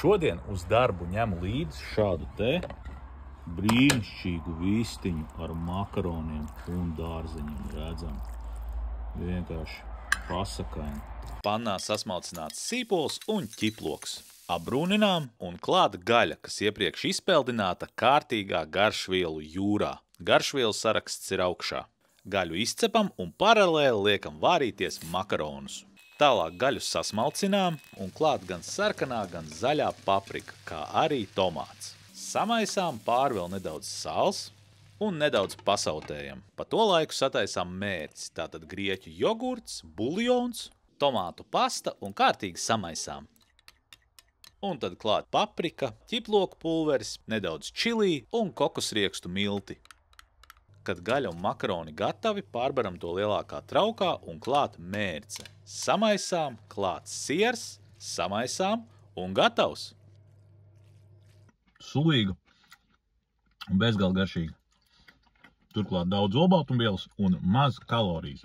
Šodien uz darbu ņemu līdzi šādu te brīnišķīgu vistiņu ar makaroniem un dārzeņiem, redzam. Vienkārši pasakaini. Pannā sasmalcināts sīpols un ķiploks. Apbrūninām un klāt gaļa, kas iepriekš izpeldināta kārtīgā garšvielu jūrā. Garšvielu saraksts ir augšā. Gaļu izcepam un paralēli liekam vārīties makaronus. Tālāk gaļu sasmalcinām un klāt gan sarkanā, gan zaļā paprika, kā arī tomāts. Samaisām pāri vēl nedaudz sāls un nedaudz pasautējam. Pa to laiku sataisām mērci, tātad grieķu jogurts, buljons, tomātu pasta un kārtīgi samaisām. Un tad klāt paprika, ķiploku pulveris, nedaudz čilī un kokosriekstu milti. Kad gaļa un makaroni gatavi, pārbaram to lielākā traukā un klāt mērce. Samaisām, klāt siers, samaisām un gatavs. Sulīga un bezgalīgi garšīga. Turklāt daudz olbaltumvielas un maz kalorijas.